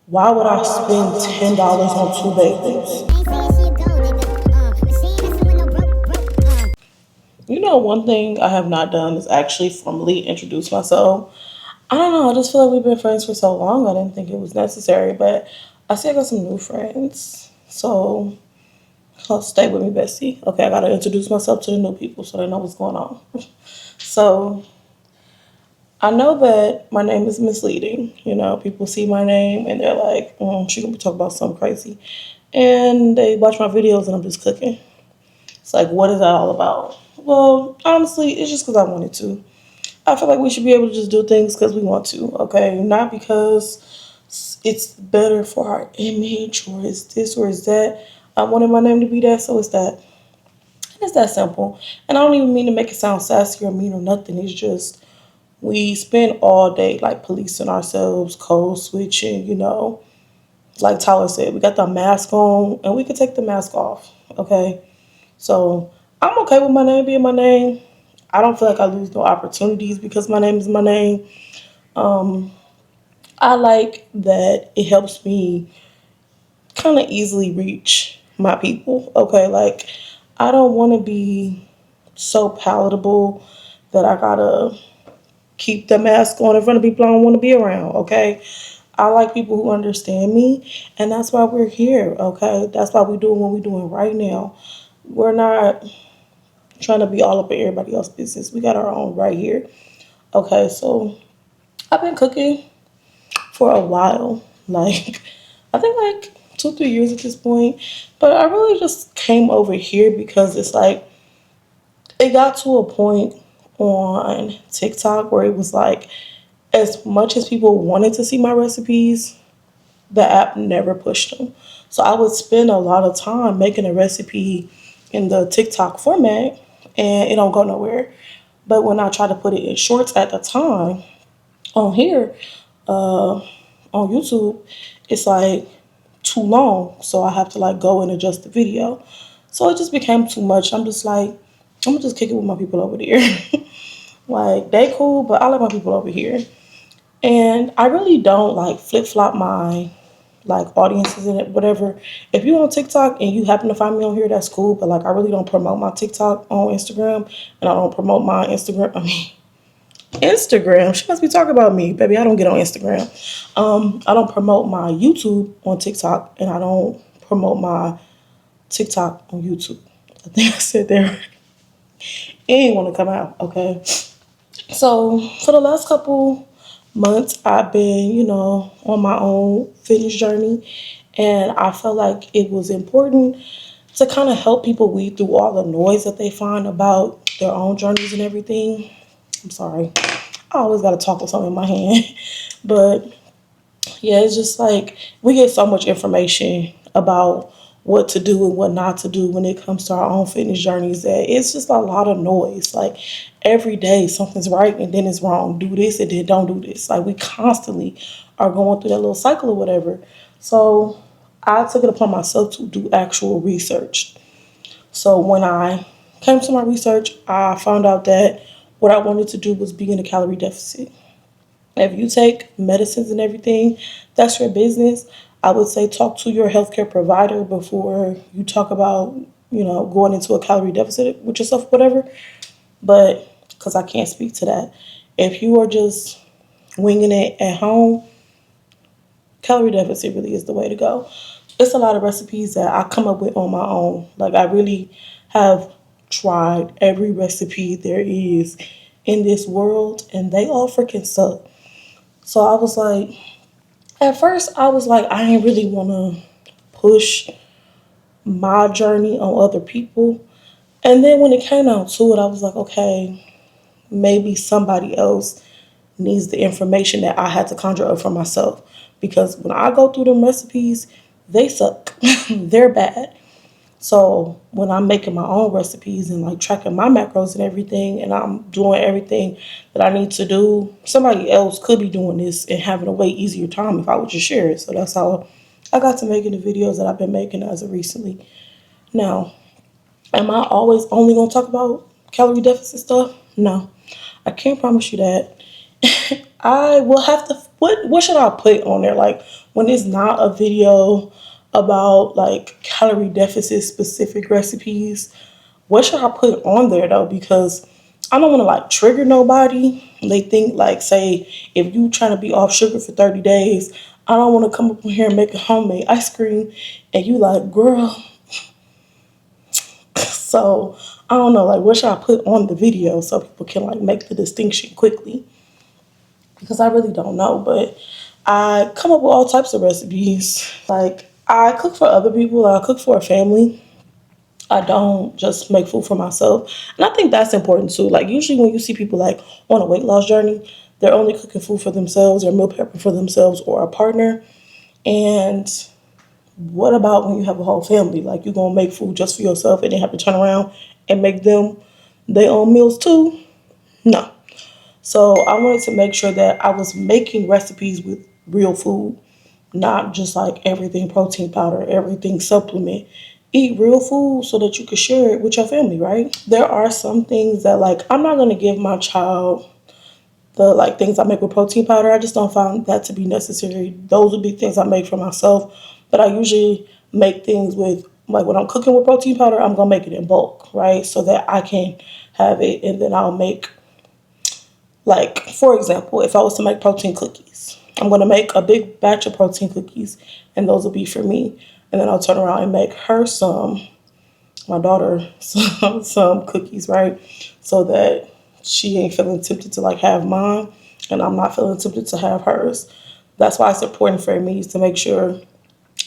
Why would I spend $10 on two bagels? You know, one thing I have not done is actually formally introduce myself. I don't know. I just feel like we've been friends for so long. I didn't think it was necessary, but I see I got some new friends. So, stay with me, bestie. Okay, I gotta introduce myself to the new people so they know what's going on. So, I know that my name is misleading. You know, people see my name and they're like, she gonna be talking about something crazy. And they watch my videos and I'm just cooking. It's like, what is that all about? Well, honestly, it's just because I wanted to. I feel like we should be able to just do things because we want to, okay? Not because it's better for our image or it's this or it's that. I wanted my name to be that, so it's that. And it's that simple. And I don't even mean to make it sound sassy or mean or nothing. It's just we spend all day like policing ourselves, code switching, you know. Like Tyler said, we got the mask on and we could take the mask off, okay? So I'm okay with my name being my name. I don't feel like I lose no opportunities because my name is my name. Um, I like that it helps me kind of easily reach my people. Okay, like I don't want to be so palatable that I gotta keep the mask on in front of people I don't want to be around. Okay, I like people who understand me, and that's why we're here. Okay, that's why we're doing what we're doing right now. We're not trying to be all up in everybody else's business. We got our own right here. Okay, so I've been cooking for a while. Like, I think like 2, 3 years at this point. But I really just came over here because it's like, it got to a point on TikTok where it was like, as much as people wanted to see my recipes, the app never pushed them. So I would spend a lot of time making a recipe in the TikTok format and it don't go nowhere. But when I try to put it in shorts at the time on here, on YouTube, it's like too long. So I have to like go and adjust the video. So it just became too much. I'm just like, I'm gonna just kick it with my people over there. Like they cool, but I like my people over here. And I really don't like flip flop my like audiences and it, whatever. If you on TikTok and you happen to find me on here, that's cool. But like I really don't promote my TikTok on Instagram and I don't promote my Instagram. I mean Instagram. She must be talking about me, baby. I don't get on Instagram. I don't promote my YouTube on TikTok, and I don't promote my TikTok on YouTube. I think I said that right. It ain't want to come out, okay? So for the last couple months, I've been, you know, on my own fitness journey, and I felt like it was important to kind of help people weed through all the noise that they find about their own journeys and everything. I'm sorry. I always got to talk with something in my hand. But yeah, it's just like we get so much information about what to do and what not to do when it comes to our own fitness journeys that it's just a lot of noise. Like every day something's right and then it's wrong. Do this and then don't do this. Like we constantly are going through that little cycle or whatever. So I took it upon myself to do actual research. So when I came to my research, I found out that what I wanted to do was be in a calorie deficit. If you take medicines and everything, that's your business. I would say talk to your healthcare provider before you talk about, you know, going into a calorie deficit with yourself, whatever. But because I can't speak to that. If you are just winging it at home, calorie deficit really is the way to go. It's a lot of recipes that I come up with on my own. Like I really have tried every recipe there is in this world and they all freaking suck. So I was like, at first I was like, I ain't really want to push my journey on other people. And then when it came down to it, I was like, okay, maybe somebody else needs the information that I had to conjure up for myself. Because when I go through them recipes, they suck. They're bad. So when I'm making my own recipes and like tracking my macros and everything, and I'm doing everything that I need to do, somebody else could be doing this and having a way easier time if I would just share it. So that's how I got to making the videos that I've been making as of recently. Now, am I always only gonna talk about calorie deficit stuff? No, I can't promise you that. I will have to what should I put on there? Like when it's not a video about like calorie deficit specific recipes, what should I put on there though? Because I don't want to like trigger nobody. They think like, say, if you trying to be off sugar for 30 days, I don't want to come up in here and make a homemade ice cream, and you like, girl. So I don't know, like what should I put on the video so people can like make the distinction quickly? Because I really don't know, but I come up with all types of recipes. Like I cook for other people, I cook for a family. I don't just make food for myself. And I think that's important too. Like usually when you see people like on a weight loss journey, they're only cooking food for themselves or meal prepping for themselves or a partner. And what about when you have a whole family? Like you're gonna make food just for yourself and then have to turn around and make them their own meals too? No. So I wanted to make sure that I was making recipes with real food, not just like everything protein powder, everything supplement. Eat real food so that you can share it with your family, right? There are some things that like I'm not gonna give my child the like things I make with protein powder. I just don't find that to be necessary. Those would be things I make for myself. But I usually make things with like when I'm cooking with protein powder, I'm gonna make it in bulk, right? So that I can have it and then I'll make like, for example, if I was to make protein cookies, I'm going to make a big batch of protein cookies, and those will be for me. And then I'll turn around and make her my daughter, some cookies, right? So that she ain't feeling tempted to like have mine, and I'm not feeling tempted to have hers. That's why it's important for me to make sure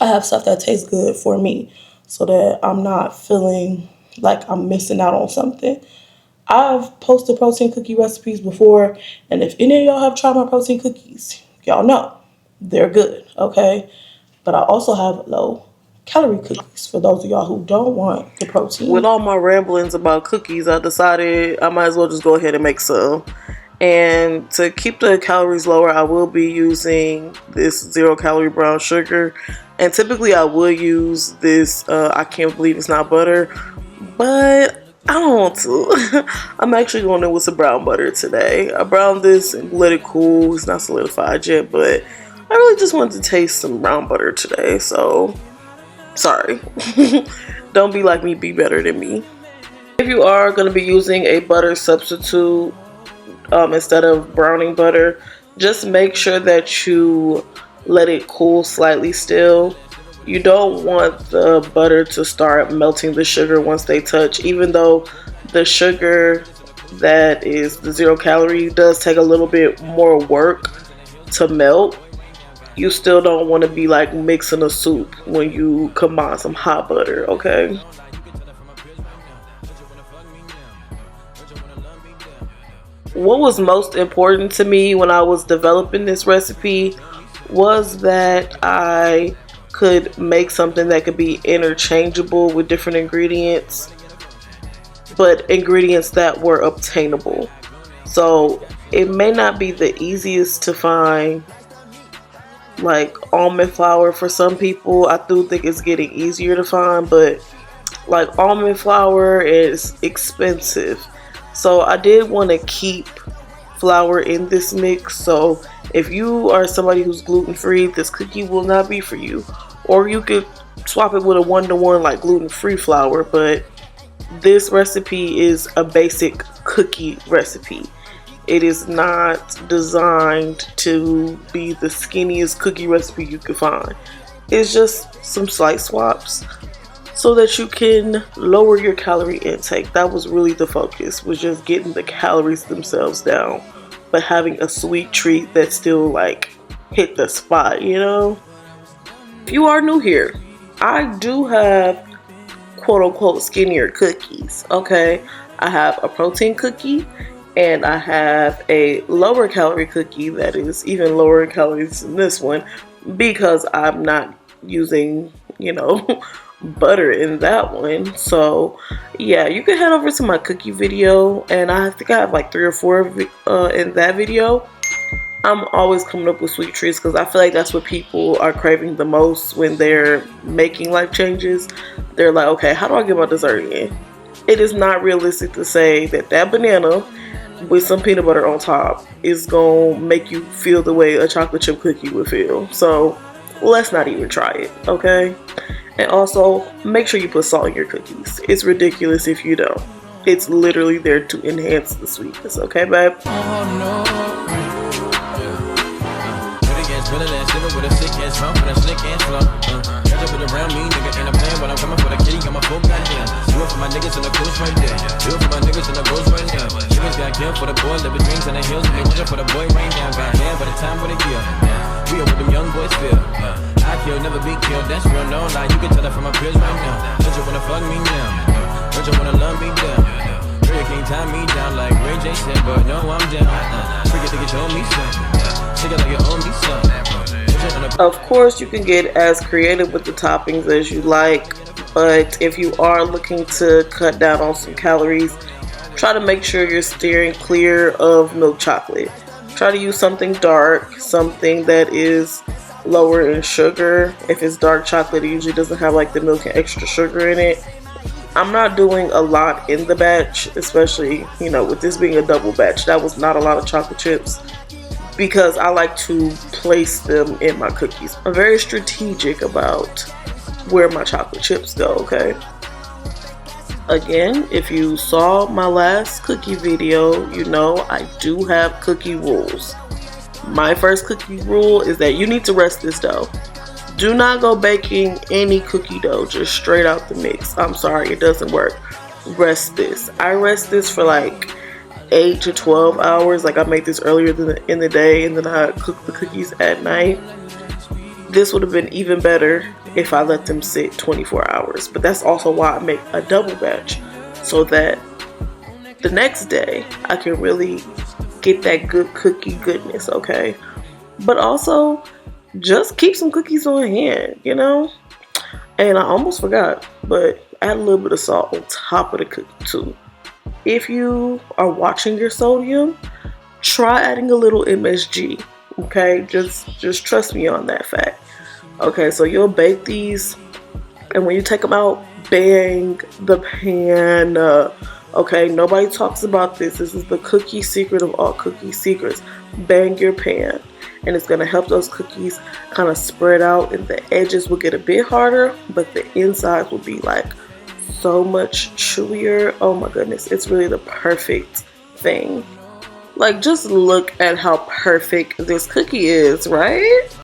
I have stuff that tastes good for me so that I'm not feeling like I'm missing out on something. I've posted protein cookie recipes before, and if any of y'all have tried my protein cookies, y'all know they're good, okay? But I also have low calorie cookies for those of y'all who don't want the protein. With all my ramblings about cookies, I decided I might as well just go ahead and make some. And to keep the calories lower, I will be using this 0-calorie brown sugar. And typically I would use this, I can't believe it's not butter, but I don't want to. I'm actually going in with some brown butter today. I browned this and let it cool. It's not solidified yet, but I really just wanted to taste some brown butter today. So, sorry. Don't be like me, be better than me. If you are going to be using a butter substitute instead of browning butter, just make sure that you let it cool slightly still. You don't want the butter to start melting the sugar once they touch, even though the sugar that is the 0-calorie does take a little bit more work to melt. You still don't want to be like mixing a soup when you combine some hot butter, okay? What was most important to me when I was developing this recipe was that I could make something that could be interchangeable with different ingredients, but ingredients that were obtainable. So it may not be the easiest to find like almond flour for some people. I do think it's getting easier to find, but like almond flour is expensive. So I did want to keep flour in this mix. So if you are somebody who's gluten-free, this cookie will not be for you. Or you could swap it with a 1-to-1 like gluten-free flour, but this recipe is a basic cookie recipe. It is not designed to be the skinniest cookie recipe you can find. It's just some slight swaps so that you can lower your calorie intake. That was really the focus, was just getting the calories themselves down, but having a sweet treat that still like hit the spot, you know? If you are new here, I do have quote unquote skinnier cookies, okay? I have a protein cookie and I have a lower calorie cookie that is even lower in calories than this one because I'm not using, you know, butter in that one. So yeah, you can head over to my cookie video, and I think I have like 3 or 4 in that video. I'm always coming up with sweet treats because I feel like that's what people are craving the most when they're making life changes. They're like, okay, how do I get my dessert in? It is not realistic to say that that banana with some peanut butter on top is gonna make you feel the way a chocolate chip cookie would feel. So let's not even try it, okay? And also, make sure you put salt in your cookies. It's ridiculous if you don't. It's literally there to enhance the sweetness, okay, babe? Around me, nigga, and I'm playing, but I'm coming for the kitty, got my full goddamn. Do it for my niggas and the ghost right there. Do it for my niggas and the ghost right there. Niggas got killed for the boy, living dreams in the hills, and they waiting for the boy right now. Got hair by the time of the year. We are what them young boys feel. I kill, never be killed, that's real, no lie. You can tell that from my peers right now. Don't you wanna fuck me now? Don't you wanna love me down? Ray can't tie me down like Ray J said, but no, I'm down. Forget to get you owe me something. Take it like you owe me something. Of course, you can get as creative with the toppings as you like, but if you are looking to cut down on some calories, try to make sure you're steering clear of milk chocolate. Try to use something dark, something that is lower in sugar. If it's dark chocolate, it usually doesn't have like the milk and extra sugar in it. I'm not doing a lot in the batch, especially, you know, with this being a double batch. That was not a lot of chocolate chips, because I like to place them in my cookies. I'm very strategic about where my chocolate chips go, okay? Again, if you saw my last cookie video, you know I do have cookie rules. My first cookie rule is that you need to rest this dough. Do not go baking any cookie dough just straight out the mix. I'm sorry, it doesn't work. Rest this. I rest this for like 8 to 12 hours. Like I made this earlier in the day, and then I cooked the cookies at night. This would have been even better if I let them sit 24 hours. But that's also why I make a double batch, so that the next day I can really get that good cookie goodness, okay? But also, just keep some cookies on hand, you know? And I almost forgot, but add a little bit of salt on top of the cookie too. If you are watching your sodium, try adding a little MSG, okay? Just trust me on that fact. Okay, so you'll bake these, and when you take them out, bang the pan. Okay, nobody talks about this. This is the cookie secret of all cookie secrets. Bang your pan, and it's gonna help those cookies kind of spread out, and the edges will get a bit harder, but the insides will be like so much chewier. Oh my goodness, it's really the perfect thing. Like, just look at how perfect this cookie is, right?